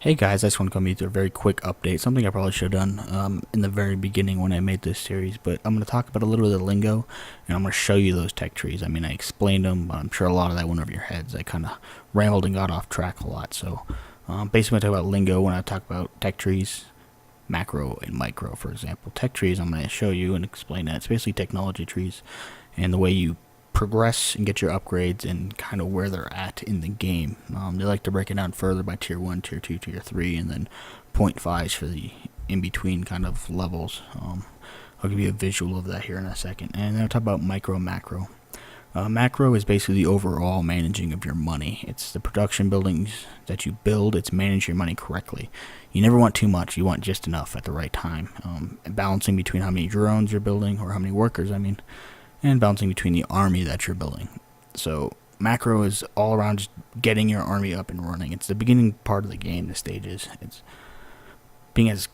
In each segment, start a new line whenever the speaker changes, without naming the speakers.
Hey guys, I just want to come with a very quick update, something I probably should have done in the very beginning when I made this series, but I'm going to talk about a little bit of the lingo, and I'm going to show you those tech trees. I mean, I explained them, but I'm sure a lot of that went over your heads. I kind of rambled and got off track a lot, so basically when I talk about lingo, when I talk about tech trees, macro and micro, for example. Tech trees, I'm going to show you and explain that. It's basically technology trees, and the way you progress and get your upgrades and kind of where they're at in the game. They like to break it down further by tier 1, tier 2, tier 3, and then 0.5s for the in-between kind of levels. I'll give you a visual of that here in a second. And then I'll talk about micro, macro. Macro is basically the overall managing of your money. It's the production buildings that you build. It's managing your money correctly. You never want too much. You want just enough at the right time. Balancing between how many drones you're building, or how many workers, and balancing between the army that you're building. So macro is all around just getting your army up and running. It's the beginning part of the game, the stages. It's being as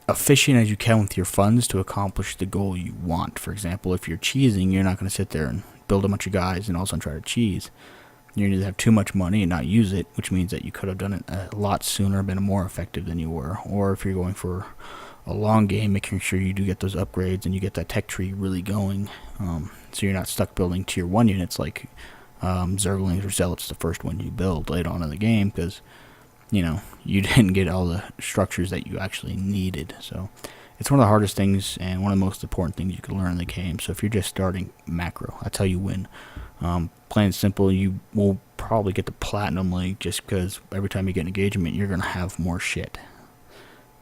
efficient as you can with your funds to accomplish the goal you want. For example, if you're cheesing, you're not going to sit there and build a bunch of guys and all of a sudden try to cheese. You're going to have too much money and not use it, which means that you could have done it a lot sooner, been more effective than you were. Or if you're going for a long game, making sure you do get those upgrades and you get that tech tree really going, so you're not stuck building tier 1 units like Zerglings or Zealots the first one you build later on in the game, because you didn't get all the structures that you actually needed. So it's one of the hardest things and one of the most important things you can learn in the game. So if you're just starting macro, that's how you win. Plain and simple, you will probably get the Platinum League just because every time you get an engagement, you're going to have more shit.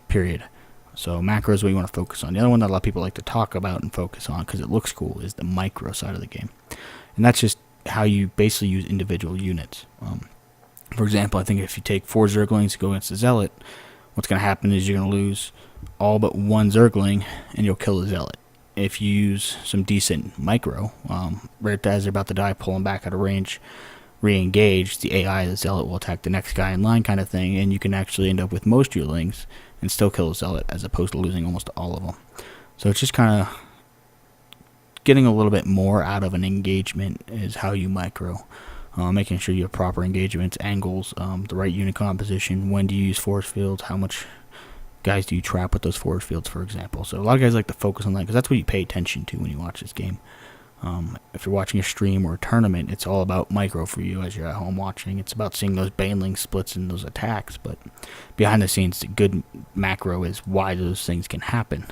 Period. So macro is what you want to focus on. The other one that a lot of people like to talk about and focus on because it looks cool is the micro side of the game. And that's just how you basically use individual units. For example, I think if you take 4 Zerglings to go against a Zealot, what's going to happen is you're going to lose all but 1 Zergling and you'll kill the Zealot. If you use some decent micro, right as they're about to die, pull them back out of range, re-engage, the AI, the Zealot, will attack the next guy in line kind of thing, and you can actually end up with most of your lings and still kill a Zealot as opposed to losing almost all of them. So it's just kind of getting a little bit more out of an engagement is how you micro. Making sure you have proper engagements, angles, the right unit composition, when do you use force fields, how much guys do you trap with those force fields, for example. So a lot of guys like to focus on that because that's what you pay attention to when you watch this game. If you're watching a stream or a tournament, it's all about micro for you as you're at home watching. It's about seeing those baneling splits and those attacks, but behind the scenes, the good macro is why those things can happen.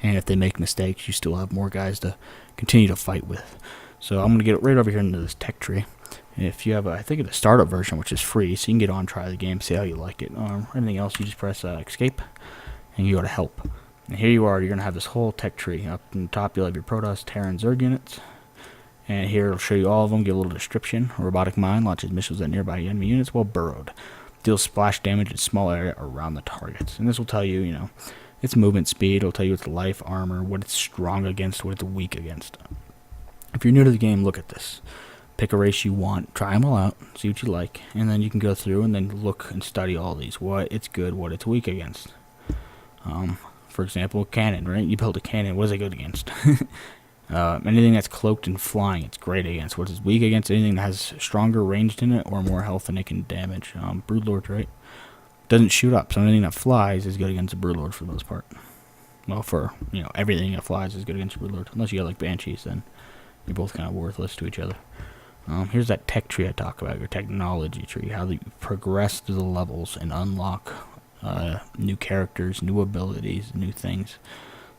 And if they make mistakes, you still have more guys to continue to fight with. So I'm going to get right over here into this tech tree. And if you have, I think, the startup version, which is free, so you can get on, try the game, see how you like it. Anything else, you just press escape, and you go to help. And here you are, you're going to have this whole tech tree. Up in the top, you'll have your Protoss, Terran, Zerg units. And here it'll show you all of them, give a little description. Robotic Mine launches missiles at nearby enemy units while burrowed. Deals splash damage in small area around the targets. And this will tell you, its movement speed. It'll tell you its life, armor, what it's strong against, what it's weak against. If you're new to the game, look at this. Pick a race you want, try them all out, see what you like, and then you can go through and then look and study all these. What it's good, what it's weak against. For example, cannon, right? You build a cannon, what is it good against? Anything that's cloaked and flying, it's great against. What is weak against? Anything that has stronger ranged in it or more health than it can damage. Broodlord, right? Doesn't shoot up, so anything that flies is good against a Broodlord for the most part. Well, for, everything that flies is good against a Broodlord. Unless you got, like, Banshees, then you're both kind of worthless to each other. Here's that tech tree I talk about, your technology tree, how you progress through the levels and unlock new characters, new abilities, new things.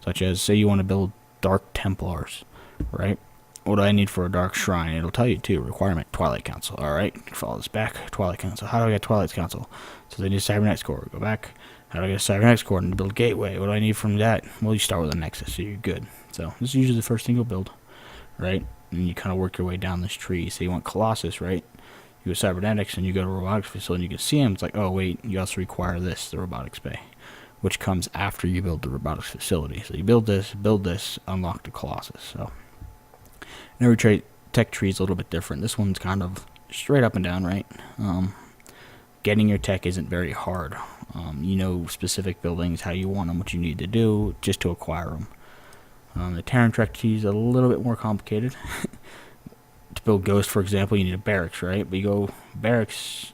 Such as, say you want to build Dark Templars, right? What do I need for a Dark Shrine? It'll tell you too. Requirement, Twilight Council. Alright, follow this back. Twilight Council. How do I get Twilight Council? So they need Cybernetics Core. Go back. How do I get a Cybernetics Core and build Gateway? What do I need from that? Well, you start with a Nexus, so you're good. So this is usually the first thing you'll build, right? And you kind of work your way down this tree. So you want Colossus, right? You go Cybernetics, and you go to Robotics Facility, and you can see him. It's like, oh, wait, you also require this, the Robotics Bay, which comes after you build the Robotics Facility. So you build this, unlock the Colossus. So and every tech tree is a little bit different. This one's kind of straight up and down, right? Getting your tech isn't very hard. Specific buildings, how you want them, what you need to do, just to acquire them. The Terran Trek tree is a little bit more complicated. To build Ghost, for example, you need a barracks, right? But you go barracks,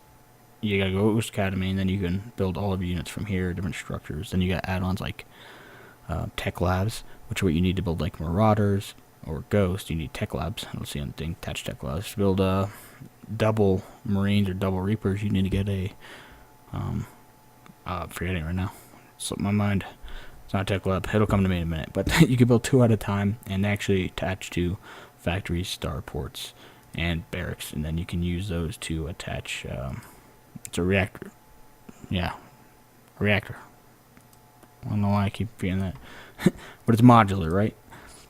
you gotta go to Academy, and then you can build all of your units from here, different structures. Then you got add-ons like Tech Labs, which are what you need to build like Marauders or Ghost. You need Tech Labs. Let's see on the thing, attach Tech Labs. To build double Marines or double Reapers, you need to get a I'm forgetting right now. Slipped my mind. It's not Tech Lab. It'll come to me in a minute. But you can build 2 at a time and actually attach to factories, starports, and barracks, and then you can use those to attach. It's a reactor. Yeah, a reactor. I don't know why I keep forgetting that. But it's modular, right?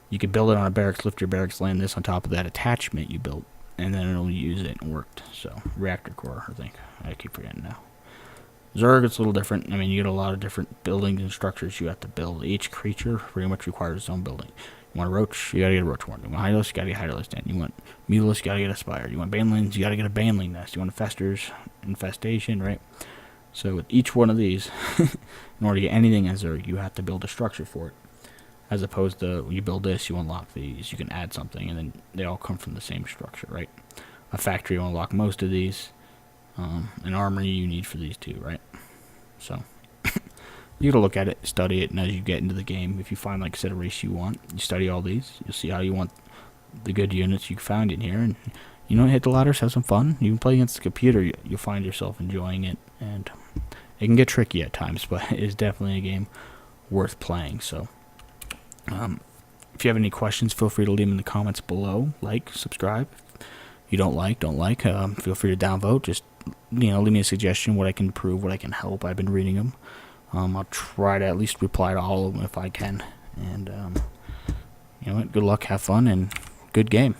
You can build it on a barracks, lift your barracks, land this on top of that attachment you built, and then it'll use it and worked. So, reactor core, I think. I keep forgetting now. Zerg, it's a little different. I mean, you get a lot of different buildings and structures you have to build. Each creature pretty much requires its own building. You want a roach, you gotta get a roach horn. You want Hylos, you gotta get Hylos den. You want Mutalisk, you gotta get a spire. You want banelings, you gotta get a baneling nest. You want a fester's infestation, right? So with each one of these, in order to get anything as Zerg, you have to build a structure for it. As opposed to, you build this, you unlock these, you can add something, and then they all come from the same structure, right? A factory will unlock most of these. An armory you need for these 2, right? So, you gotta look at it, study it, and as you get into the game, if you find like a set of race you want, you study all these, you'll see how you want the good units you found in here, and hit the ladders, have some fun. You can play against the computer, you'll find yourself enjoying it, and it can get tricky at times, but it is definitely a game worth playing. So, if you have any questions, feel free to leave them in the comments below. Like, subscribe. If you don't like. Feel free to downvote. Just leave me a suggestion, what I can improve, what I can help. I've been reading them. I'll try to at least reply to all of them if I can. And good luck, have fun, and good game.